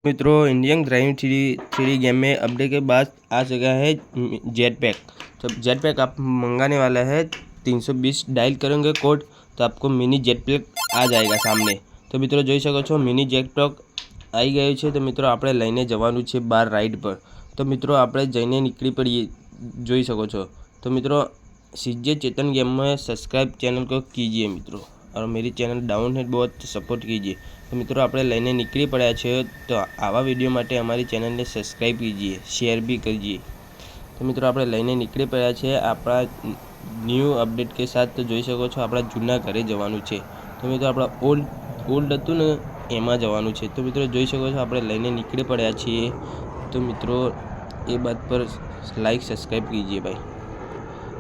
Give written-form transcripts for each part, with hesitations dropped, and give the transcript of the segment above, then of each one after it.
मित्रों Indian driving three game में update के बाद आ चुका है जेट पैक। तो जेट पैक आप मंगाने वाला है 320 डायल करेंगे कोड तो आपको मिनी जेट पैक आ जाएगा सामने। तो मित्रों જોઈ શકો છો મિની જેટ પેક આવી ગયો છે। તો મિત્રો આપણે લઈને જવાનું છે બાર રાઈડ પર। તો મિત્રો આપણે જઈને નીકળી પડીએ જોઈ શકો છો। તો મિત્રો सीजे चेतन गेम में सब्सक्राइब चैनल को कीजिए मित्रों और मेरी चैनल डाउन है बहुत सपोर्ट कीजिए। तो मित्रों આપણે લઈને નીકળી પડ્યા છે। તો આવા વિડીયો માટે અમારી ચેનલને સબસ્ક્રાઇબ कीजिए, शेयर भी कीजिए। तो मित्रों આપણે લઈને નીકળી પડ્યા છે આપણા ન્યૂ અપડેટ के साथ। तो જોઈ શકો છો આપણા જૂના ઘરે જવાનું છે। તો મિત્રો આપણા ઓલ્ડ હતું ને એમાં જવાનું છે। તો મિત્રો જોઈ શકો છો આપણે લઈને નીકળી પડ્યા છીએ। तो मित्रों ये बात पर लाइक सब्सक्राइब कीजिए भाई।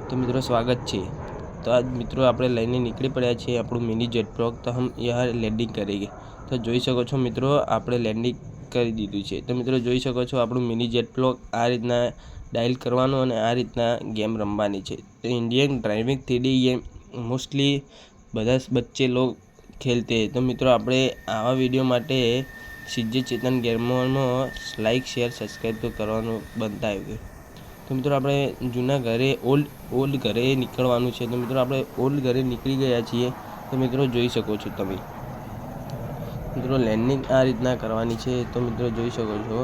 तो मित्रों स्वागत है। तो आज मित्रों આપણે લઈને નીકળી પડ્યા છીએ આપણું મિની જેટ પેક। तो हम यहाँ લેન્ડિંગ करेंगे। तो જોઈ શકો છો મિત્રો આપણે લેન્ડિંગ કરી દીધું છે। તો મિત્રો જોઈ શકો છો આપણું મિની જેટ પેક આ રીતના ડાયલ કરવાનું અને આ રીતના ગેમ રમવાની છે। तो Indian driving 3D game mostly બધા બચ્ચે लोग खेलते हैं। तो मित्रों આપણે આવા વિડીયો માટે सीजे चेतन गेमમાં લાઈક શેર સબસ્ક્રાઇબ તો કરવાનું બનતા આવ્યું। तो मित्रों આપણે જૂના ઘરે ઓલ્ડ ઘરે નીકળવાનું છે। તો મિત્રો આપણે ઓલ્ડ ઘરે નીકળી ગયા છીએ। તો મિત્રો જોઈ શકો છો તમે મિત્રો લેન્ડિંગ આ રીતના કરવાની છે। તો મિત્રો જોઈ શકો છો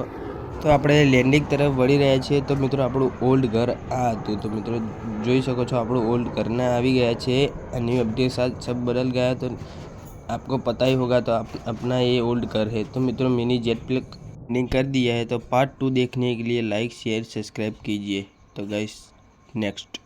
તો આપણે લેન્ડિંગ તરફ વળી રહ્યા છીએ। તો મિત્રો આપણું ઓલ્ડ ઘર આ હતું। તો મિત્રો જોઈ શકો છો આપણું ઓલ્ડ ઘરના આવી ગયા છે। न्यू अपडेट साथ सब बदल गया। तो आपको पता ही होगा। तो अपना ये ओल्ड घर है। तो मित्रों मिनी जेट पैक लिंक कर दिया है। तो पार्ट 2 देखने के लिए लाइक शेयर सब्सक्राइब कीजिए। तो गाइस नेक्स्ट